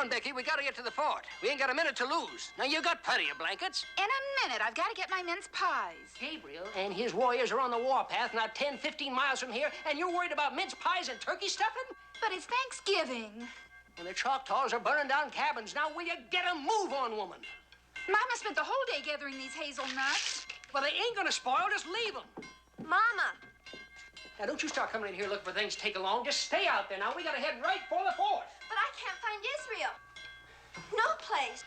on, Becky. We gotta get to the fort. We ain't got a minute to lose. Now, you got plenty of blankets. In a minute. I've got to get my mince pies. Gabriel and his warriors are on the warpath, not 10, 15 miles from here, and you're worried about mince pies and turkey stuffing? But it's Thanksgiving. And the Choctaws are burning down cabins. Now, will you get a move on, woman? Mama spent the whole day gathering these hazelnuts. Well, they ain't gonna spoil. Just leave them. Mama. Now, don't you start coming in here looking for things to take along. Just stay out there. Now, we gotta head right for the fort. But I can't find Israel. No place.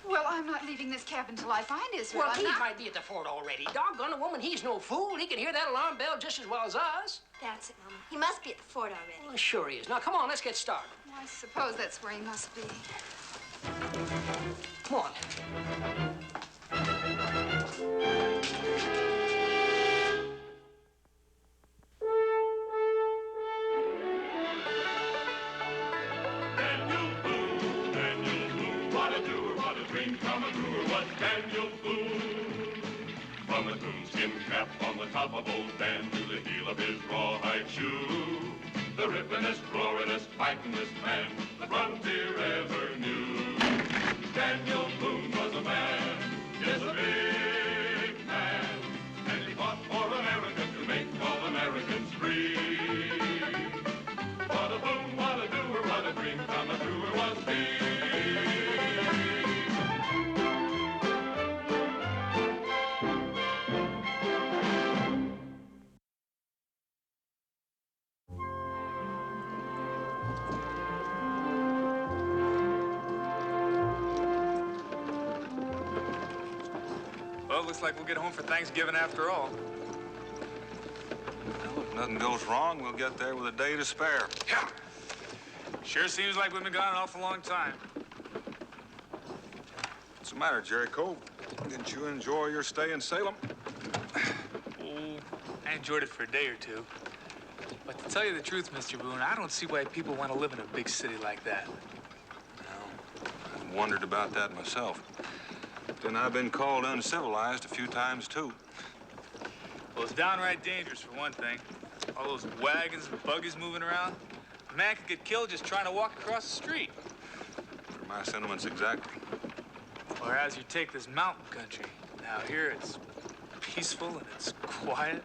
Well, I'm not leaving this cabin till I find Israel. Well, he might be at the fort already. Doggone the woman, he's no fool. He can hear that alarm bell just as well as us. That's it, Mama. He must be at the fort already. Well, sure he is. Now, come on, let's get started. Well, I suppose that's where he must be. Come on. Daniel Boone. From a coonskin cap on the top of old Dan to the heel of his rawhide shoe, the ripplingest, roaringest, fightingest man the frontier ever knew. Daniel Boone was a man, yes, a big man, and he fought for America to make all Americans free. What a boon, what a doer, what a dream come truer was he. Well, looks like we'll get home for Thanksgiving after all. Well, if nothing goes wrong, we'll get there with a day to spare. Yeah. Sure seems like we've been gone an awful long time. What's the matter, Jericho? Didn't you enjoy your stay in Salem? Oh, I enjoyed it for a day or two. But to tell you the truth, Mr. Boone, I don't see why people want to live in a big city like that. Well, I've wondered about that myself. Then I've been called uncivilized a few times, too. Well, it's downright dangerous, for one thing. All those wagons and buggies moving around. A man could get killed just trying to walk across the street. For my sentiments, exactly. Or as you take this mountain country. Now, here it's peaceful and it's quiet.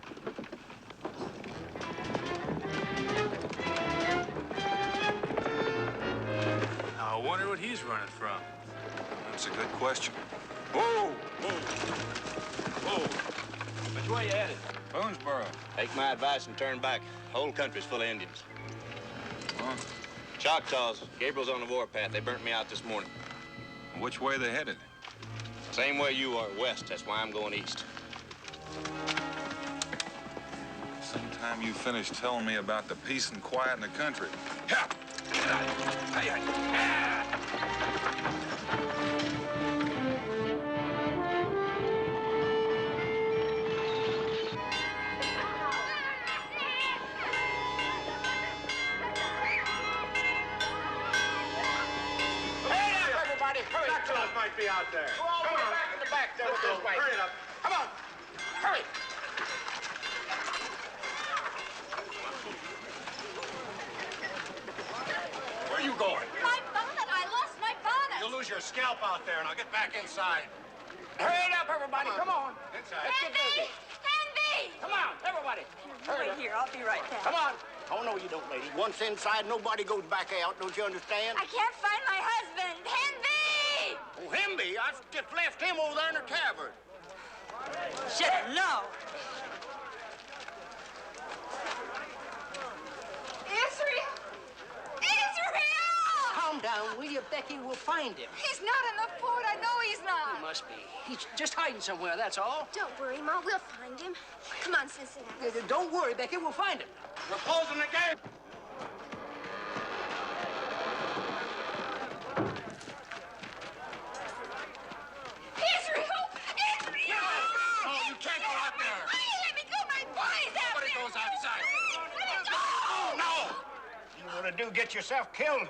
Now, I wonder what he's running from. That's a good question. Whoa! Whoa! Whoa! Which way you headed? Boonesboro. Take my advice and turn back. The whole country's full of Indians. Huh? Choctaws. Gabriel's on the warpath. They burnt me out this morning. Which way they headed? Same way you are, west. That's why I'm going east. Sometime you finish telling me about the peace and quiet in the country. Yeah. Hurry. Choctaws might be out there. Go all the way back in the back there. Let's go. This way. Hurry it up. Come on. Hurry. Where are you going? My bonnet! I lost my bonnet! You'll lose your scalp out there. Now get back inside. Hurry it up, everybody. Come on. Inside. Let's get busy. Handy! Come on, everybody. Hurry Wait up. here. I'll be right back. Come on. Oh, no, you don't, lady. Once inside, nobody goes back out. Don't you understand? I can't find my husband. Handy! Oh, Himby, I just left him over there in the tavern. Should know. Israel! Israel! Calm down, will you, Becky? We'll find him. He's not in the fort. I know he's He not. must be. He's just hiding somewhere, that's all. Don't worry, Ma. We'll find him. Come on, Cincinnati. Don't worry, Becky. We'll find him. We're closing the gate. Israel! Israel! No, you can't go out there. Let me go. My boy's out Nobody there. goes outside. Let me go. Oh, no. You want to get yourself killed?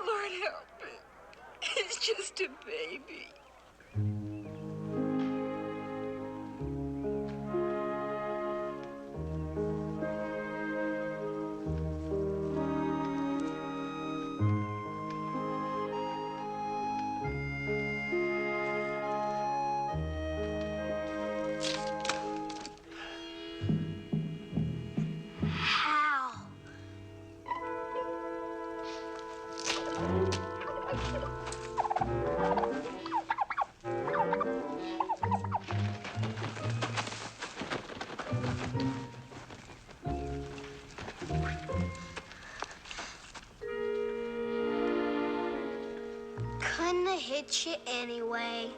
Lord help. It's just a baby. gonna hit you anyway.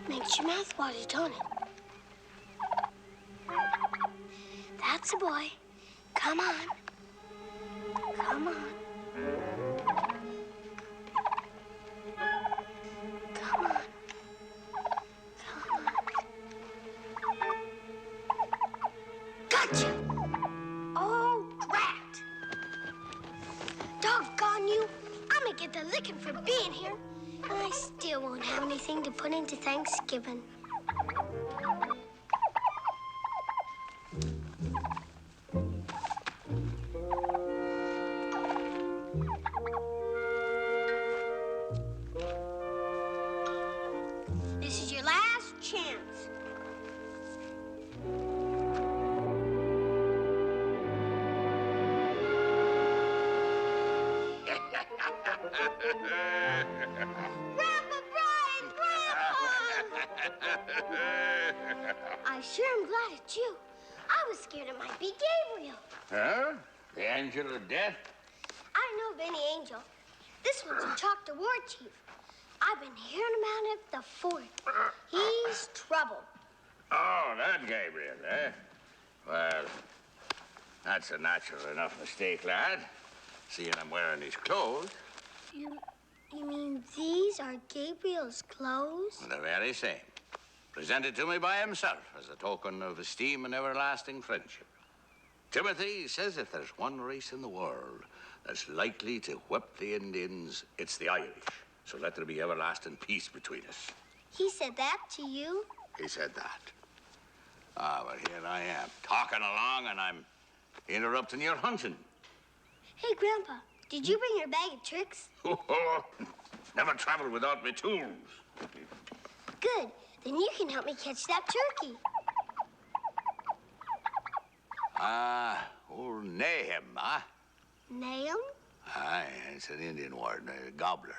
Makes your mouth water, don't it? That's a boy. Come on. Come on. Come on. Come on. Gotcha! Oh, drat! Doggone you! I'm gonna get the licking for being here. And I still won't have anything to put into Thanksgiving. This is your last chance. Grandpa Brian! Grandpa! I sure am glad it's you. I was scared it might be Gabriel. Huh? The angel of death? I don't know of any angel. This one's a Chalk the War Chief. I've been hearing about it the fort. He's trouble. Oh, that Gabriel, eh? Well, that's a natural enough mistake, lad. Seeing him wearing his clothes. You mean these are Gabriel's clothes? The very same. Presented to me by himself as a token of esteem and everlasting friendship. Timothy says if there's one race in the world that's likely to whip the Indians, it's the Irish. So let there be everlasting peace between us. He said that to you? He said that. Ah, well, here I am, talking along, and I'm interrupting your hunting. Hey, Grandpa, did you bring your bag of tricks? Never traveled without my tools. Good. Then you can help me catch that turkey. Old Nahum, huh? Nahum? Aye, it's an Indian word, a gobbler.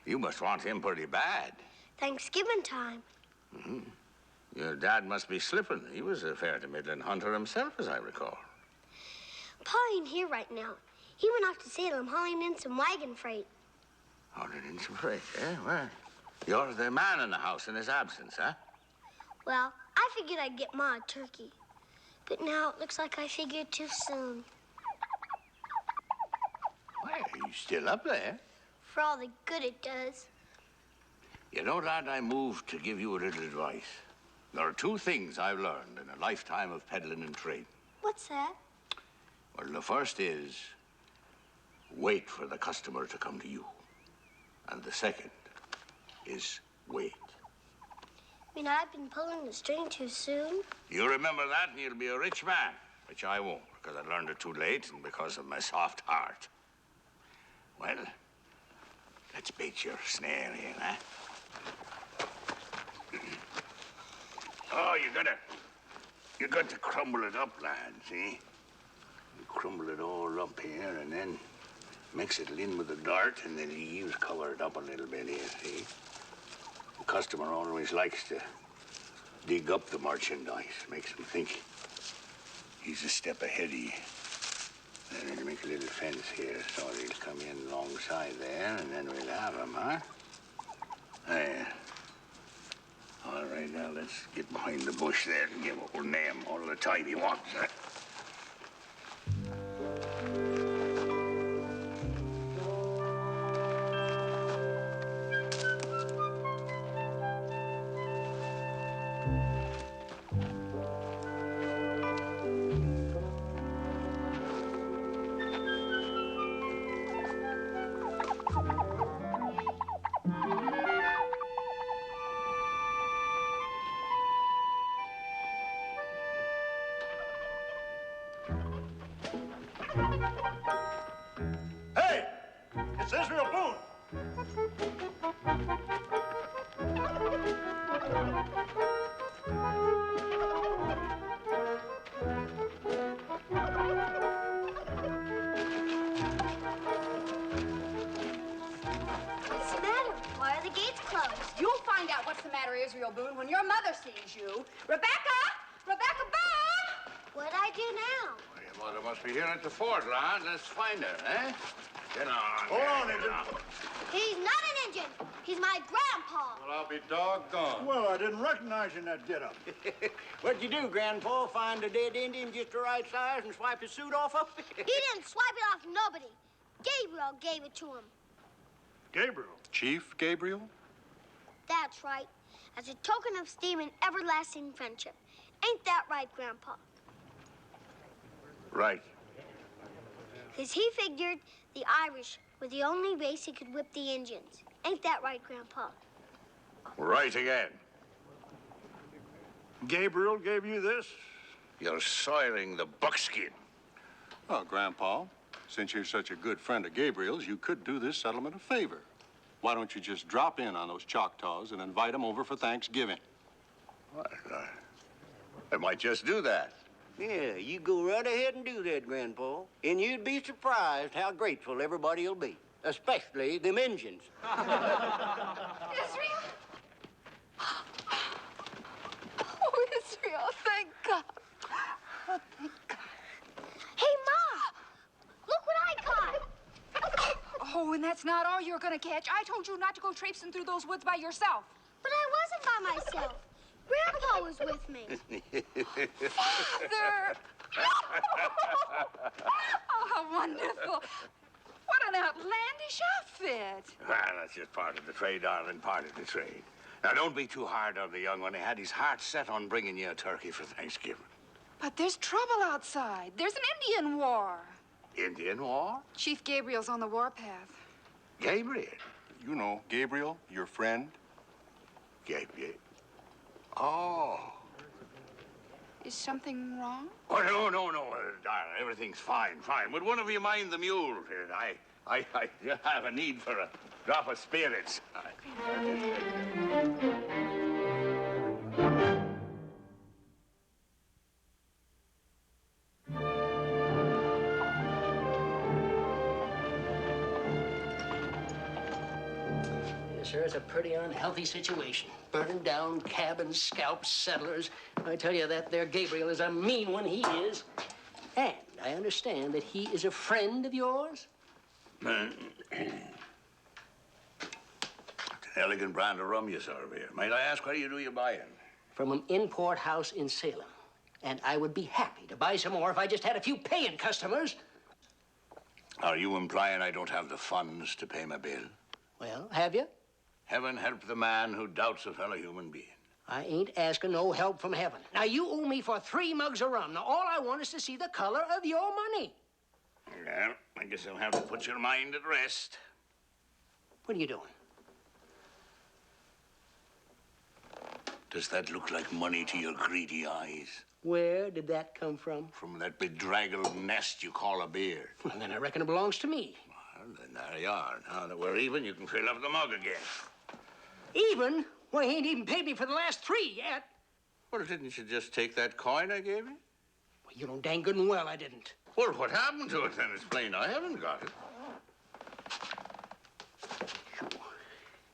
You must want him pretty bad. Thanksgiving time. Mm-hmm. Your dad must be slipping. He was a fair to middling hunter himself, as I recall. Pa ain't here right now. He went off to Salem hauling in some wagon freight. Hauling in some freight, eh? Well, you're the man in the house in his absence, huh? Well, I figured I'd get Ma a turkey. But now it looks like I figured too soon. Well, you still up there? For all the good it does. You know, lad, I moved to give you a little advice. There are two things I've learned in a lifetime of peddling and trading. What's that? Well, the first is wait for the customer to come to you. And the second is wait. You mean I've been pulling the string too soon? You remember that and you'll be a rich man, which I won't, because I learned it too late and because of my soft heart. Well, let's bait your snare in, huh? Oh, you got to crumble it up, lad, see? You crumble it all up here and then mix it in with the dirt and the leaves, cover it up a little bit here, see? The customer always likes to dig up the merchandise, makes him think he's a step ahead of you. Then we'll make a little fence here so they'll come in alongside there, and then we'll have them, huh? There. All right, now let's get behind the bush there and give old Nam all the time he wants, huh? Hey! It's Israel Boone! What's the matter? Why are the gates closed? You'll find out what's the matter, Israel Boone, when your mother sees you. Rebecca! Rebecca Boone! What'd I do now? Well, your mother must be here at the fort, lad. Let's find her, eh? Get on. Hold on, Indian. He's not an Indian. He's my grandpa. Well, I'll be doggone. Well, I didn't recognize you in that getup. What'd you do, Grandpa? Find a dead Indian just the right size and swipe his suit off of? He didn't swipe it off nobody. Gabriel gave it to him. Gabriel. Chief Gabriel? That's right. As a token of esteem and everlasting friendship. Ain't that right, Grandpa? Right. 'Cause he figured the Irish were the only race who could whip the Indians. Ain't that right, Grandpa? Right again. Gabriel gave you this? You're soiling the buckskin. Well, Grandpa, since you're such a good friend of Gabriel's, you could do this settlement a favor. Why don't you just drop in on those Choctaws and invite them over for Thanksgiving? Well, I might just do that. Yeah, you go right ahead and do that, Grandpa. And you'd be surprised how grateful everybody'll be. Especially them Injuns. Israel? Oh, Israel, thank God. Oh, thank God. Hey, Ma! Look what I caught! Oh, and that's not all you're gonna catch. I told you not to go traipsing through those woods by yourself. But I wasn't by myself. Grandpa was with me. Father! Oh, how wonderful. What an outlandish outfit. Well, that's just part of the trade, darling, part of the trade. Now, don't be too hard on the young one. He had his heart set on bringing you a turkey for Thanksgiving. But there's trouble outside. There's an Indian war. Indian war? Chief Gabriel's on the warpath. Gabriel. You know, Gabriel, your friend. Gabriel. Oh. Is something wrong? Oh, no, darling. Everything's fine. Would one of you mind the mule? I have a need for a drop of spirits. Yes, sir, it's a pretty unhealthy situation. Burning down cabins, scalps, settlers. I tell you, that there Gabriel is a mean one, he is. And I understand that he is a friend of yours? It's an elegant brand of rum you serve here. Might I ask where you do your buying? From an import house in Salem. And I would be happy to buy some more if I just had a few paying customers. Are you implying I don't have the funds to pay my bill? Well, have you? Heaven help the man who doubts a fellow human being. I ain't asking no help from heaven. Now, you owe me for 3 mugs of rum. Now, all I want is to see the color of your money. Well, I guess I'll have to put your mind at rest. What are you doing? Does that look like money to your greedy eyes? Where did that come from? From that bedraggled nest you call a beard. Well, then I reckon it belongs to me. Well, then there you are. Now that we're even, you can fill up the mug again. Even? Well, he ain't even paid me for the last 3 yet. Well, didn't you just take that coin I gave you? Well, you know dang good and well I didn't. Well, what happened to it then? It's plain I haven't got it.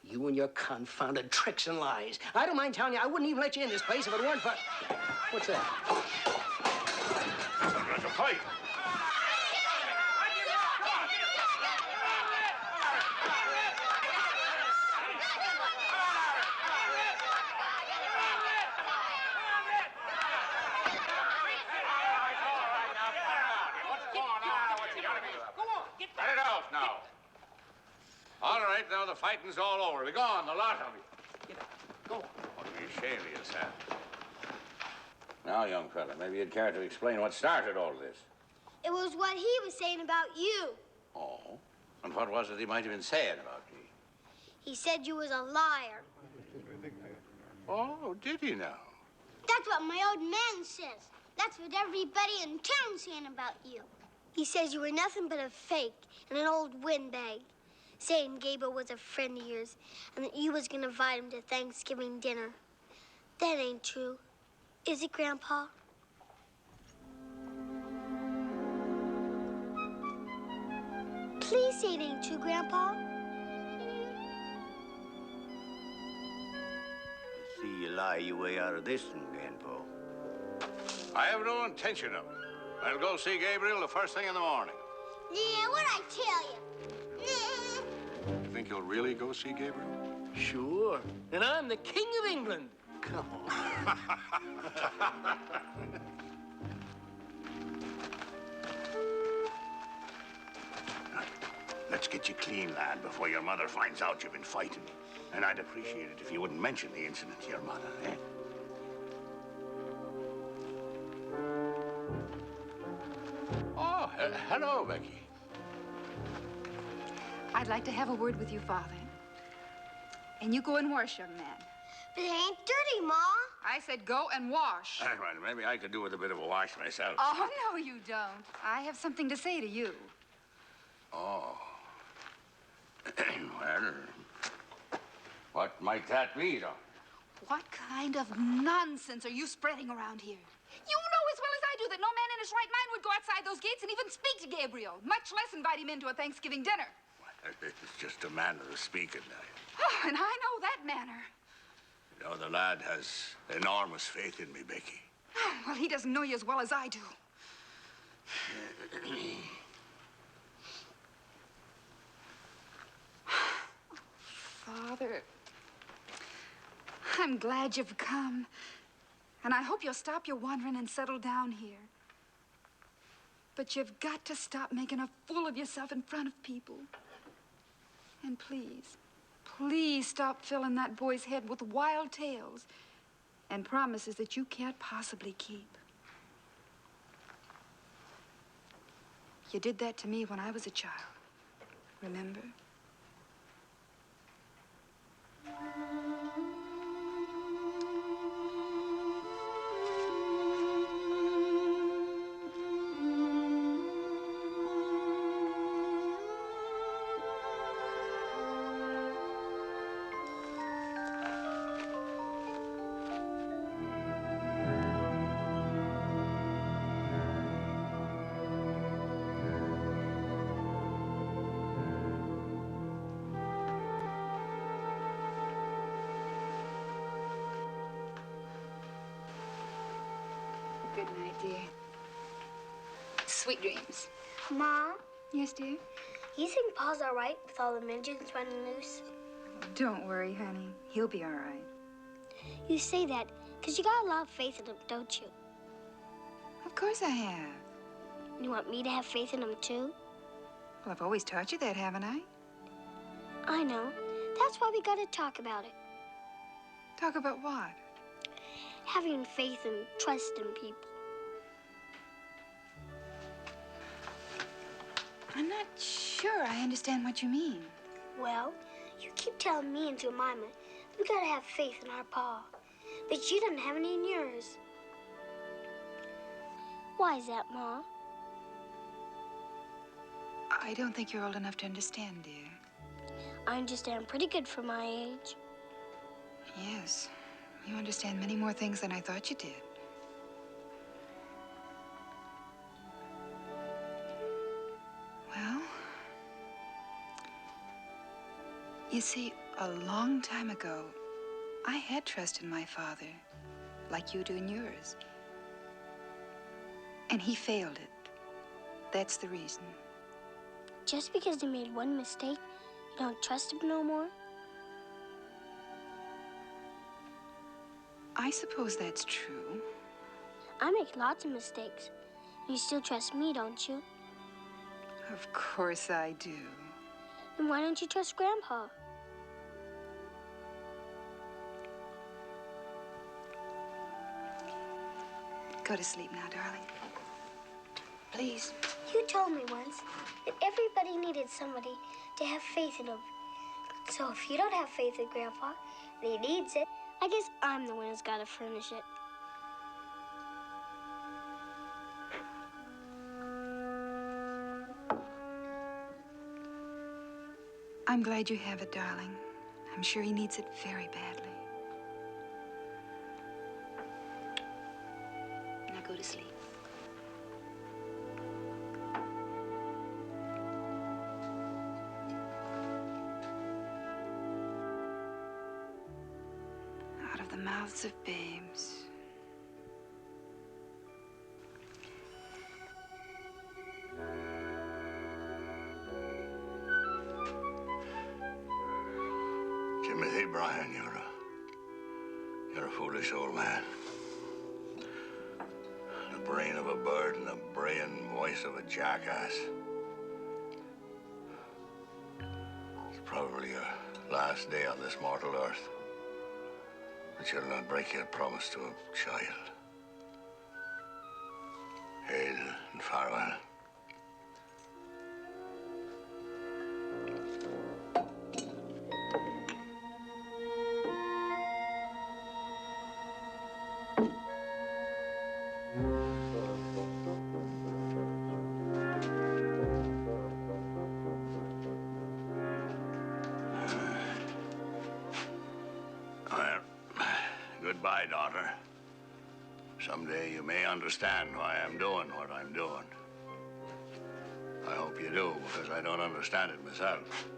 You and your confounded tricks and lies. I don't mind telling you, I wouldn't even let you in this place if it weren't for... What's that? There's a pipe. now the fighting's all over. Be gone, the lot of you. Get out. Go on. What are you ashamed of yourself? Now, young fella, maybe you'd care to explain what started all this. It was what he was saying about you. Oh? And what was it he might have been saying about me? He said you was a liar. Oh, did he now? That's what my old man says. That's what everybody in town's saying about you. He says you were nothing but a fake and an old windbag, saying Gabriel was a friend of yours and that you was gonna invite him to Thanksgiving dinner. That ain't true. Is it, Grandpa? Please say it ain't true, Grandpa. See you lie your way out of this one, Grandpa. I have no intention of it. I'll go see Gabriel the first thing in the morning. Yeah, what'd I tell you? You think you'll really go see Gabriel? Sure. And I'm the King of England. Come on. Let's get you clean, lad, before your mother finds out you've been fighting. And I'd appreciate it if you wouldn't mention the incident to your mother, eh? Oh, hello, Becky. I'd like to have a word with you, Father. And you go and wash, young man. But it ain't dirty, Ma. I said go and wash. Well, maybe I could do with a bit of a wash myself. Oh, no, you don't. I have something to say to you. Oh. Well, what might that be, though? What kind of nonsense are you spreading around here? You know as well as I do that no man in his right mind would go outside those gates and even speak to Gabriel, much less invite him into a Thanksgiving dinner. Well, it's just a manner of speaking. Oh, and I know that manner. You know, the lad has enormous faith in me, Becky. Oh, well, he doesn't know you as well as I do. Father, I'm glad you've come. And I hope you'll stop your wandering and settle down here. But you've got to stop making a fool of yourself in front of people. And please, please stop filling that boy's head with wild tales and promises that you can't possibly keep. You did that to me when I was a child. Remember? Good night, dear. Sweet dreams. Ma, Yes, dear? you think Pa's all right with all the midgets running loose? Don't worry, honey. He'll be all right. You say that because you got a lot of faith in him, don't you? Of course I have. You want me to have faith in him, too? Well, I've always taught you that, haven't I? I know. That's why we got to talk about it. Talk about what? Having faith and trust in people. I'm not sure I understand what you mean. Well, you keep telling me and Jemima we got to have faith in our Pa. But you don't have any in yours. Why is that, Ma? I don't think you're old enough to understand, dear. I understand pretty good for my age. Yes. You understand many more things than I thought you did. Well, you see, a long time ago, I had trust in my father, like you do in yours. And he failed it. That's the reason. Just because he made one mistake, you don't trust him no more? I suppose that's true. I make lots of mistakes. You still trust me, don't you? Of course I do. Then why don't you trust Grandpa? Go to sleep now, darling. Please. You told me once that everybody needed somebody to have faith in them. So if you don't have faith in Grandpa, and he needs it, I guess I'm the one who's got to furnish it. I'm glad you have it, darling. I'm sure he needs it very badly. Now go to sleep. Out of the mouths of babes. Timothy Bryan, you're a foolish old man. The brain of a bird and the braying voice of a jackass. It's probably your last day on this mortal earth. But you'll not break your promise to a child. Hail and farewell. Goodbye, daughter. Someday you may understand why I'm doing what I'm doing. I hope you do, because I don't understand it myself.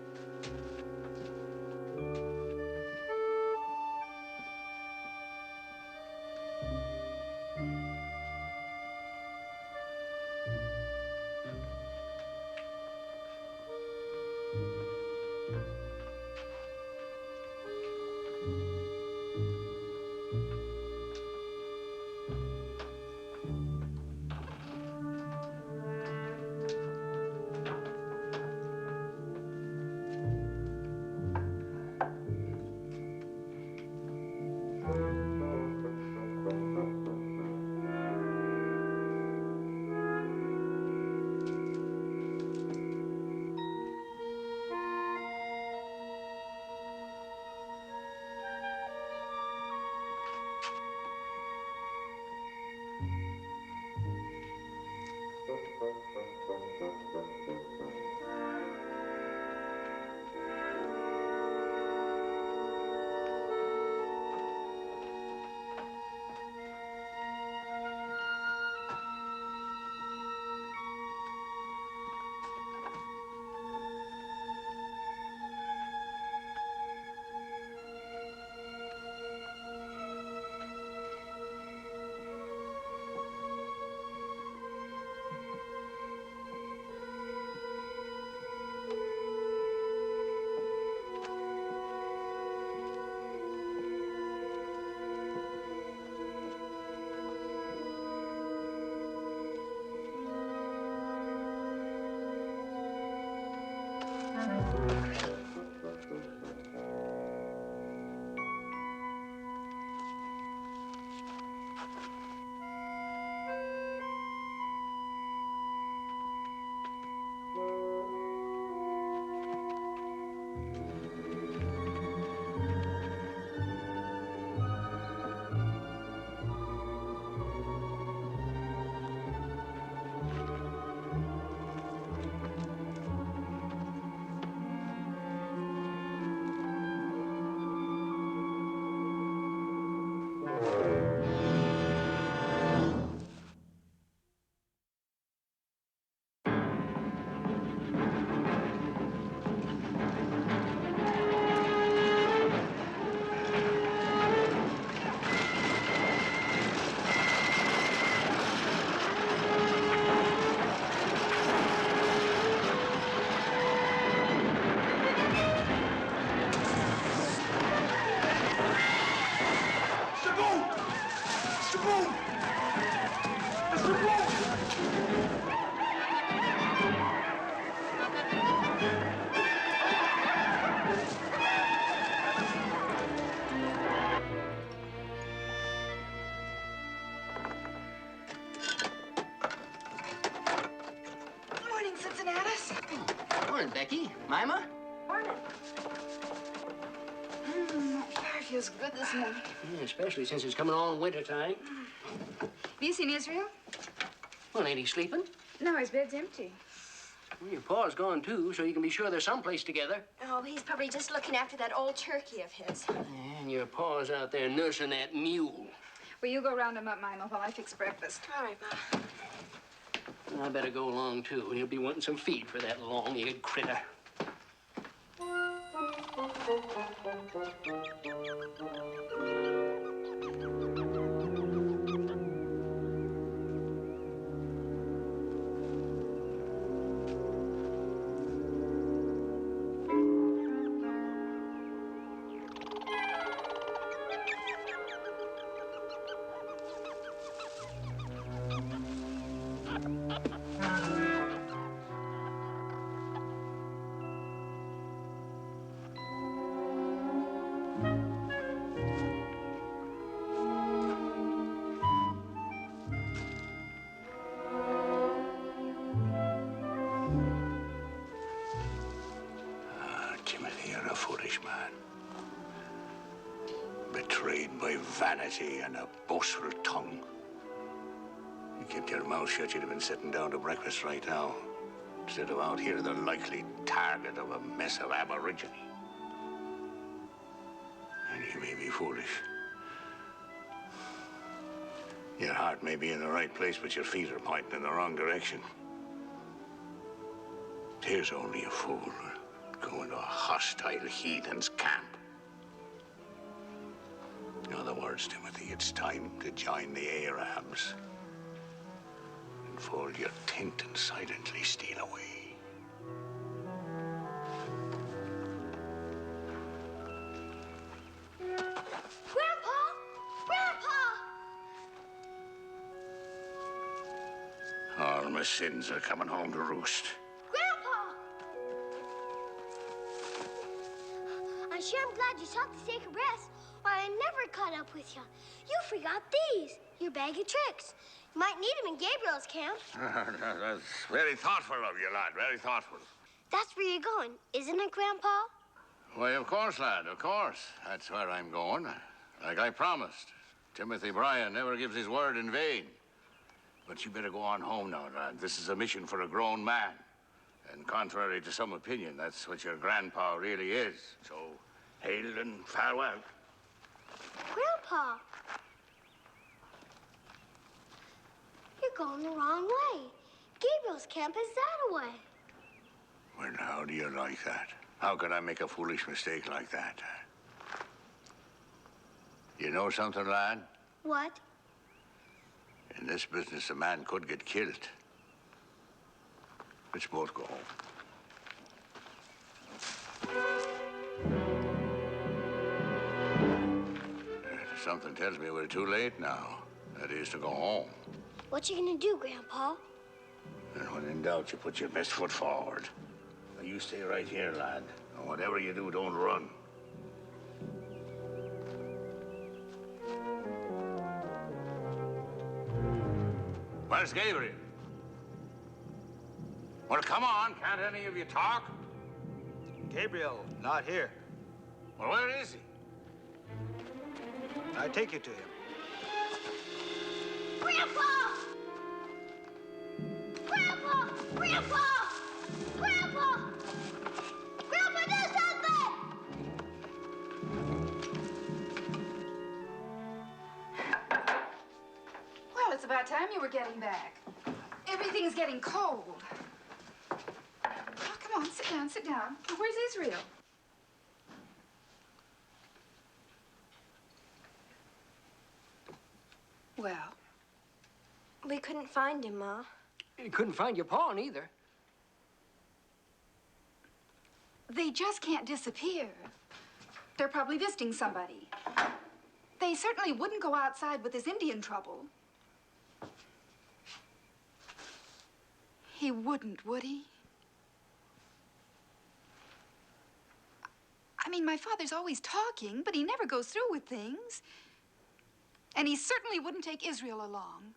Mima? Morning. That fire feels good this morning. Yeah, especially since it's coming on wintertime. Have you seen Israel? Well, ain't he sleeping? No, his bed's empty. Well, your pa's gone, too, so you can be sure they're someplace together. Oh, he's probably just looking after that old turkey of his. And your pa's out there nursing that mule. Well, you go round him up, Mima, while I fix breakfast. All right, Ma. I better go along, too. He'll be wanting some feed for that long-eared critter. Timothy, you're a foolish man. Betrayed by vanity and a boastful tongue. You kept your mouth shut, you'd have been sitting down to breakfast right now. Instead of out here, the likely target of a mess of aborigine. And you may be foolish. Your heart may be in the right place, but your feet are pointing in the wrong direction. Here's only a fool going to a hostile heathen's camp. In other words, Timothy, it's time to join the Arabs. And fold your tent and silently steal away. Grandpa! Grandpa! All my sins are coming home to roost. Grandpa! I'm sure I'm glad you stopped to take a rest, or I never caught up with you. You forgot these, your bag of tricks. You might need them in Gabriel's camp. That's very thoughtful of you, lad, very thoughtful. That's where you're going, isn't it, Grandpa? Why, of course, lad, of course. That's where I'm going, like I promised. Timothy Bryan never gives his word in vain. But you better go on home now, lad. This is a mission for a grown man. And contrary to some opinion, that's what your grandpa really is. So, hail and farewell. Grandpa! You're going the wrong way. Gabriel's camp is that way. Well, how do you like that? How could I make a foolish mistake like that? You know something, lad? What? In this business, a man could get killed. Let's both go home. Something tells me we're too late now. That is to go home. What you gonna do, Grandpa? And when in doubt, you put your best foot forward. Now, you stay right here, lad. And whatever you do, don't run. Where's Gabriel? Well, come on. Can't any of you talk? Gabriel, not here. Well, where is he? I take you to him. Grandpa! Grandpa! Grandpa! Grandpa! Grandpa, do something! Well, it's about time you were getting back. Everything's getting cold. Oh, come on, sit down, sit down. Where's Israel? Well, We couldn't find him, Ma. You couldn't find your paw neither. they just can't disappear. They're probably visiting somebody. They certainly wouldn't go outside with this Indian trouble. He wouldn't, would he? I mean, my father's always talking, but he never goes through with things. And he certainly wouldn't take Israel along.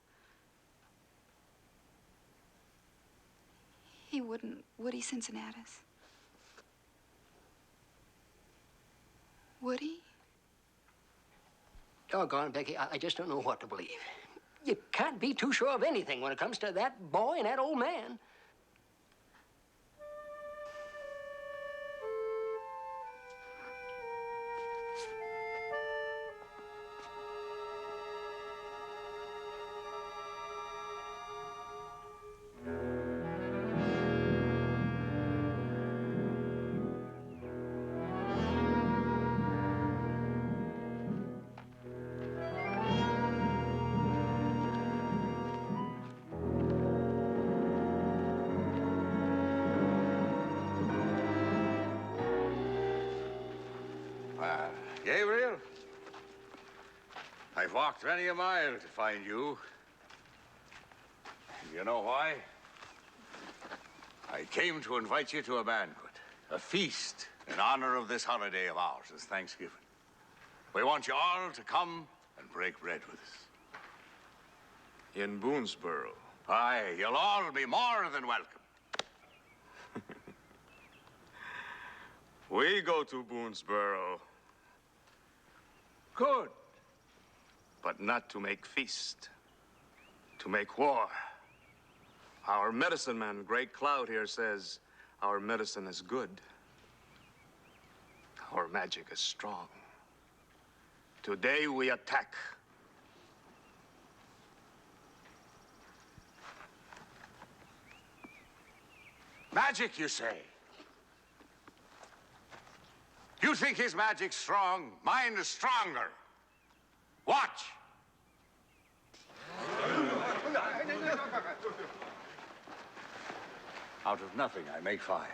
He wouldn't, would he, Cincinnatus? Would he? Doggone, Becky, I just don't know what to believe. You can't be too sure of anything when it comes to that boy and that old man. Gabriel, I've walked many a mile to find you. You know why? I came to invite you to a banquet, a feast in honor of this holiday of ours, as Thanksgiving. We want you all to come and break bread with us. In Boonesboro. Aye, you'll all be more than welcome. We go to Boonesboro. Good. But not to make feast. To make war. Our medicine man, Great Cloud here, says our medicine is good. Our magic is strong. Today we attack. Magic, you say? You think his magic's strong? Mine is stronger. Watch. Out of nothing, I make fire.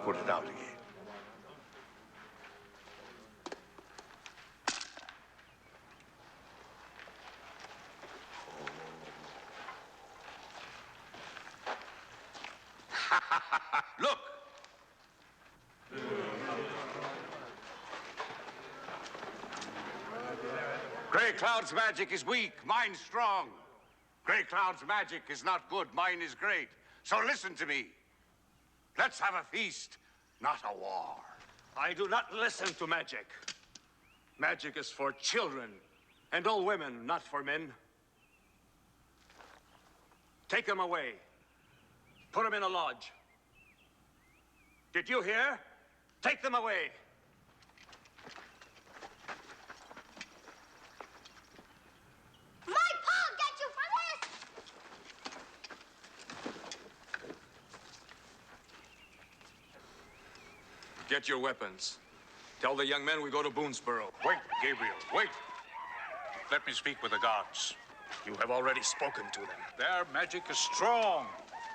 Put it out again. Look! Gray Cloud's magic is weak, mine's strong. Gray Cloud's magic is not good, mine is great. So listen to me. Let's have a feast, not a war. I do not listen to magic. Magic is for children and old women, not for men. Take them away. Put them in a lodge. Did you hear? Take them away. My paw get you for this! Get your weapons. Tell the young men we go to Boonesboro. Wait, Gabriel, wait. Let me speak with the guards. You have already spoken to them. Their magic is strong.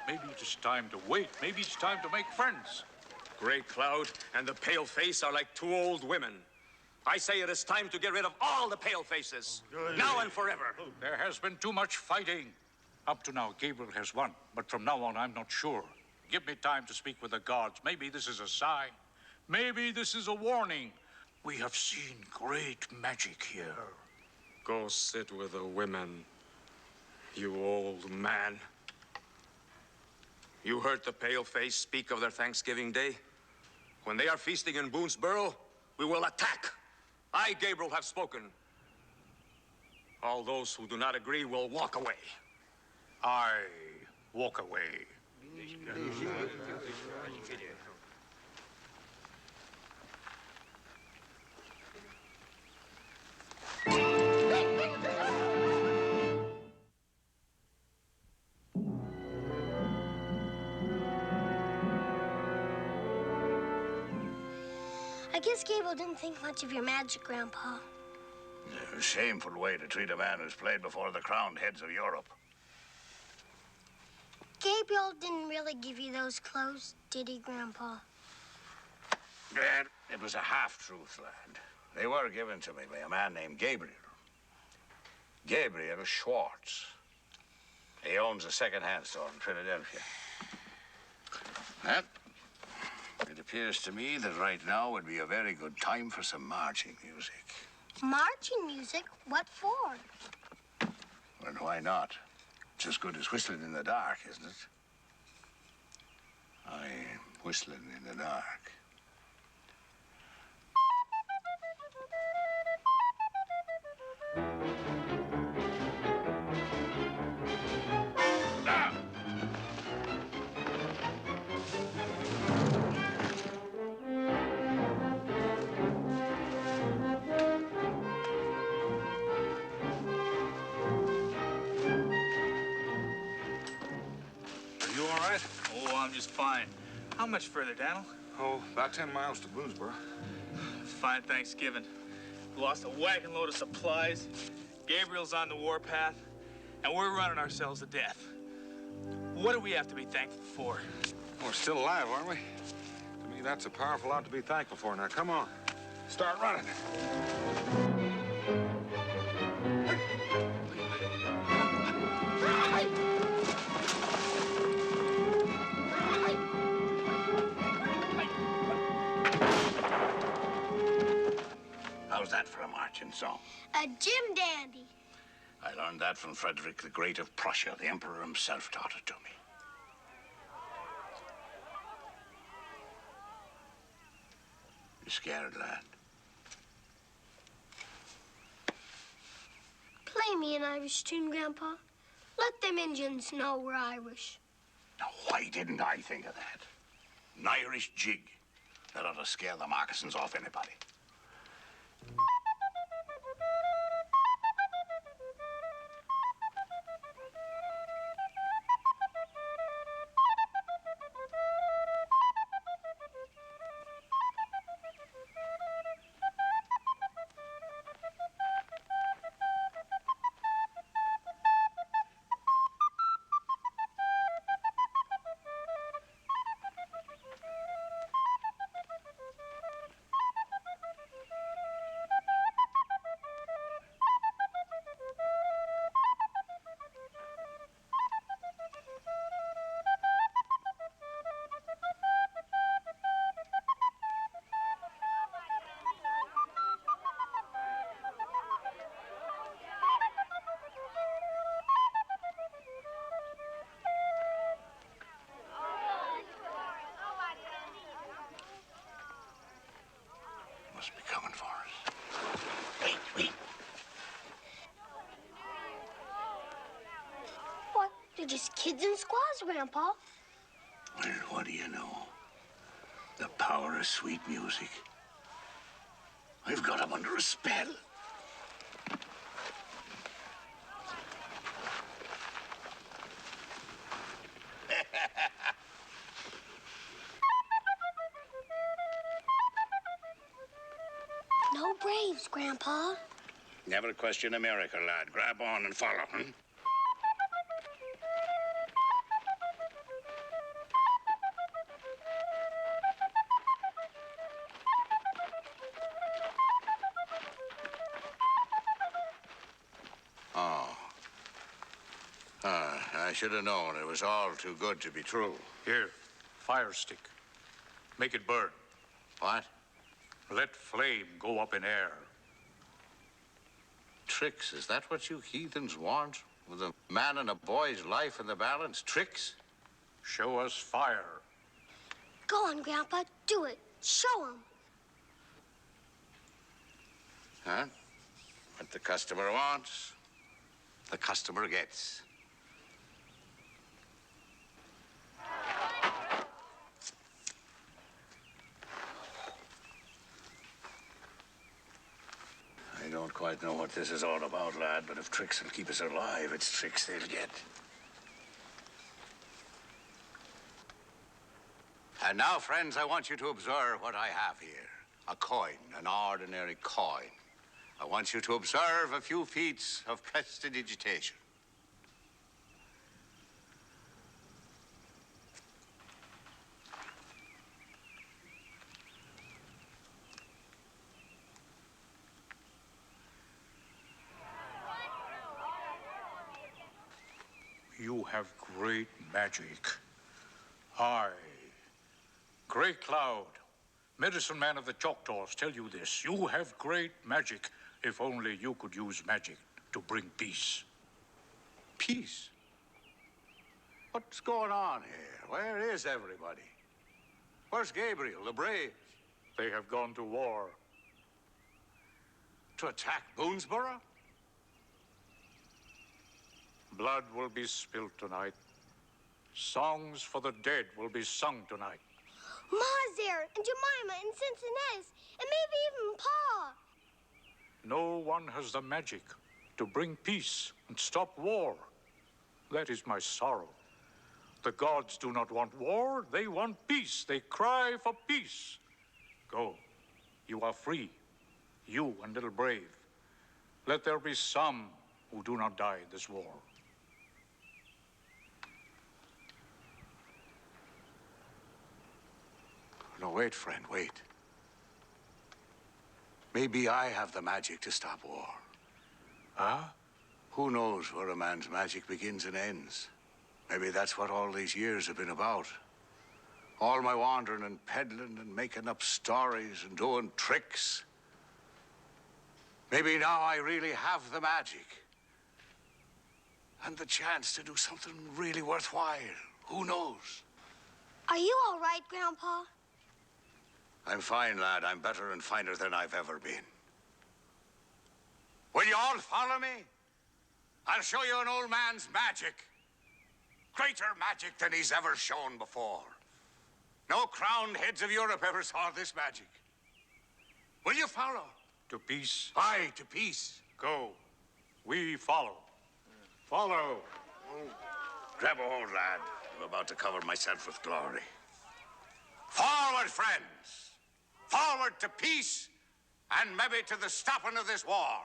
Maybe it is time to wait. Maybe it's time to make friends. Great Cloud and the Pale Face are like two old women. I say it is time to get rid of all the Pale Faces, now and forever. There has been too much fighting. Up to now, Gabriel has won, but from now on, I'm not sure. Give me time to speak with the guards. Maybe this is a sign. Maybe this is a warning. We have seen great magic here. Go sit with the women, you old man. You heard the Pale Face speak of their Thanksgiving Day? When they are feasting in Boonesboro, we will attack. I, Gabriel, have spoken. All those who do not agree will walk away. I walk away. I guess Gabriel didn't think much of your magic, Grandpa. A shameful way to treat a man who's played before the crowned heads of Europe. Gabriel didn't really give you those clothes, did he, Grandpa? Dad, it was a half-truth, lad. They were given to me by a man named Gabriel. Gabriel Schwartz. He owns a second-hand store in Philadelphia. It appears to me that right now would be a very good time for some marching music. Marching music? What for? And why not? It's as good as whistling in the dark, isn't it? I'm whistling in the dark. I'm just fine. How much further, Daniel? Oh, about 10 miles to Boonesboro. Fine Thanksgiving. Lost a wagon load of supplies. Gabriel's on the warpath. And we're running ourselves to death. What do we have to be thankful for? We're still alive, aren't we? To me, that's a powerful lot to be thankful for. Now, come on. Start running. How's that for a marching song? A Jim Dandy. I learned that from Frederick the Great of Prussia. The Emperor himself taught it to me. You scared, lad? Play me an Irish tune, Grandpa. Let them Indians know we're Irish. Now, why didn't I think of that? An Irish jig. That ought to scare the moccasins off anybody. Must be coming for us. Wait. What? They're just kids and squaws, Grandpa. Well, what do you know? The power of sweet music. I've got them under a spell. No braves, Grandpa. Never question America, lad. Grab on and follow, hmm? I should have known it was all too good to be true. Here, fire stick. Make it burn. What? Let flame go up in air. Tricks, is that what you heathens want? With a man and a boy's life in the balance? Tricks? Show us fire. Go on, Grandpa. Do it. Show 'em. Huh? What the customer wants, the customer gets. I don't quite know what this is all about, lad, but if tricks will keep us alive, it's tricks they'll get. And now, friends, I want you to observe what I have here. A coin, an ordinary coin. I want you to observe a few feats of prestidigitation. You have great magic. I, Great Cloud, medicine man of the Choctaws, tell you this. You have great magic, if only you could use magic to bring peace. Peace? What's going on here? Where is everybody? Where's Gabriel, the Braves? They have gone to war. To attack Boonesboro? Blood will be spilled tonight. Songs for the dead will be sung tonight. Ma's there, and Jemima, and Cincinnatus, and maybe even Pa. No one has the magic to bring peace and stop war. That is my sorrow. The gods do not want war. They want peace. They cry for peace. Go. You are free. You and little Brave. Let there be some who do not die in this war. No, wait, friend, wait. Maybe I have the magic to stop war. Huh? Who knows where a man's magic begins and ends? Maybe that's what all these years have been about. All my wandering and peddling and making up stories and doing tricks. Maybe now I really have the magic. And the chance to do something really worthwhile. Who knows? Are you all right, Grandpa? I'm fine, lad. I'm better and finer than I've ever been. Will you all follow me? I'll show you an old man's magic. Greater magic than he's ever shown before. No crowned heads of Europe ever saw this magic. Will you follow? To peace. Aye, to peace. Go. We follow. Follow. Grab a hold, lad. I'm about to cover myself with glory. Forward, friends. Forward to peace and maybe to the stopping of this war.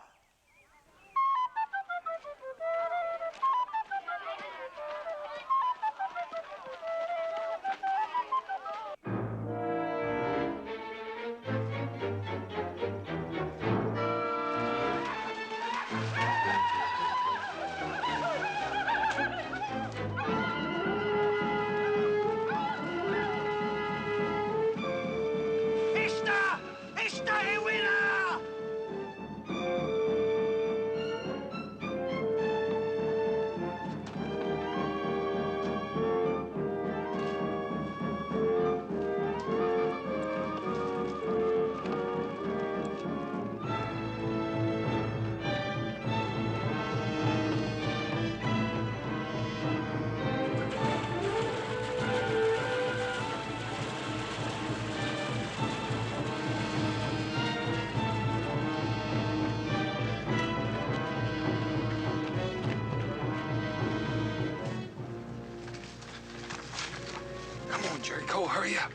Jericho, hurry up.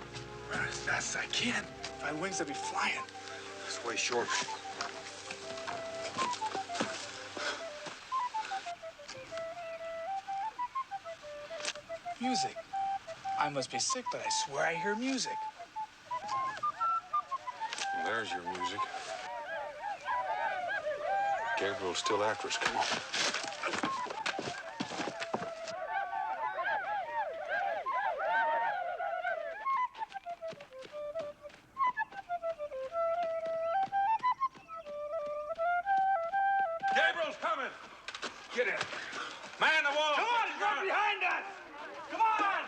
Run as fast as I can. My wings will be flying. This way short. Music. I must be sick, but I swear I hear music. Well, there's your music. Gabriel's still after us. Come on. Gabriel's coming. Get in. Man the wall. Come on, he's right behind us. Come on.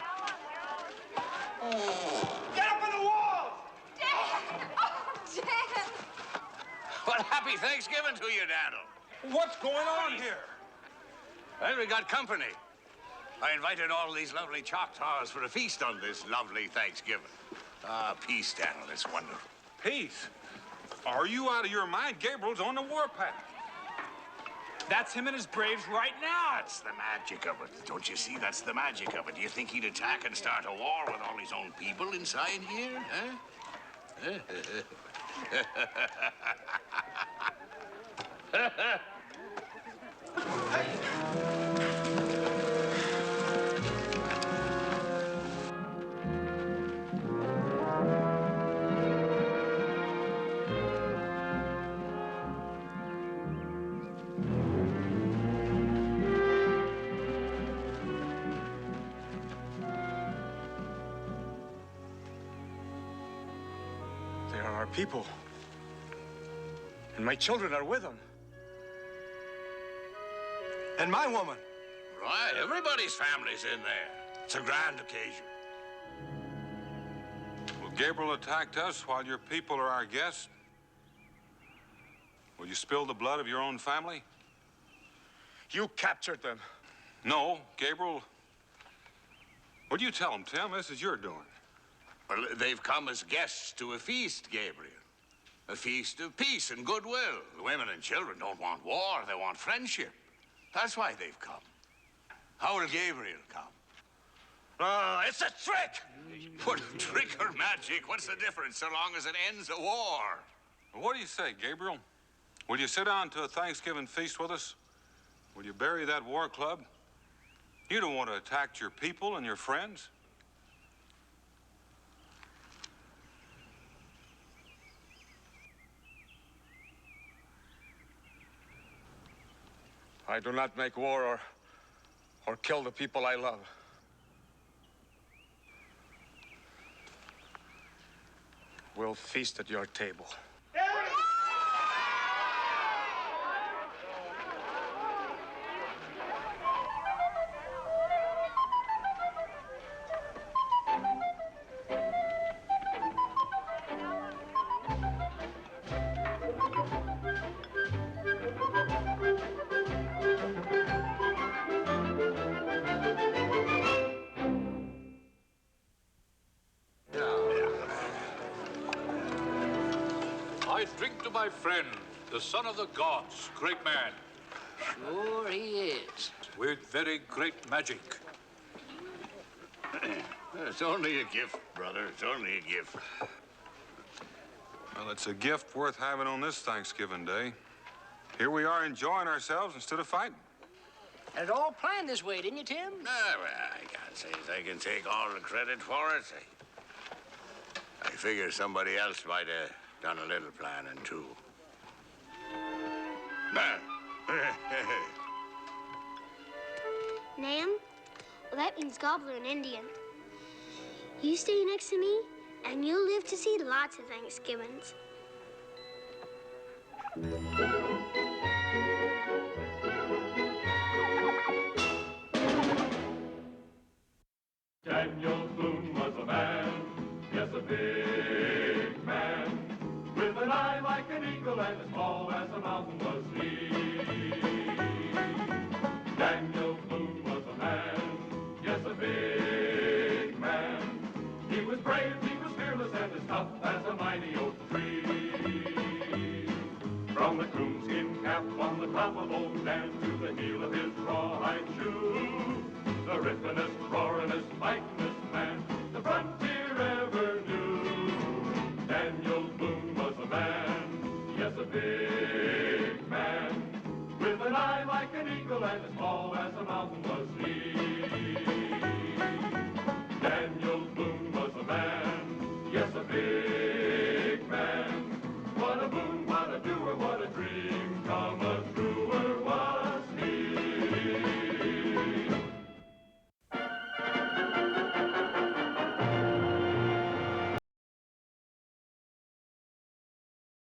Get up on the walls. Dan! Oh, Dan! Well, happy Thanksgiving to you, Daniel. What's going on here? Well, we got company. I invited all these lovely Choctaws for a feast on this lovely Thanksgiving. Ah, peace, Daniel. It's wonderful. Peace? Are you out of your mind? Gabriel's on the warpath. That's him and his braves right now. That's the magic of it. Don't you see? That's the magic of it. Do you think he'd attack and start a war with all his own people inside here, huh? They are our people. And my children are with them. And my woman. Right, everybody's family's in there. It's a grand occasion. Will Gabriel attacked us while your people are our guests? Will you spill the blood of your own family? You captured them. No, Gabriel. What do you tell them, Tim? This is your doing. Well, they've come as guests to a feast, Gabriel. A feast of peace and goodwill. The women and children don't want war, they want friendship. That's why they've come. How will Gabriel come? It's a trick! What, trick or magic? What's the difference so long as it ends a war? What do you say, Gabriel? Will you sit down to a Thanksgiving feast with us? Will you bury that war club? You don't want to attack your people and your friends. I do not make war or kill the people I love. We'll feast at your table. I drink to my friend, the son of the gods, great man. Sure he is. With very great magic. It's only a gift, brother. It's only a gift. Well, it's a gift worth having on this Thanksgiving Day. Here we are enjoying ourselves instead of fighting. Had it all planned this way, didn't you, Tim? Well, I can't say as I can take all the credit for it. I figure somebody else might have done a little planning, too. Nam? Well, that means gobbler in Indian. You stay next to me, and you'll live to see lots of Thanksgivings. Daniel Boone was a man, yes, a big man, with an eye like an eagle and as tall as a mountain was he. Daniel Boone was a man, yes, a big man. He was brave, he was fearless, and as tough as a mighty oak tree. From the coonskin cap on the top of old Dan to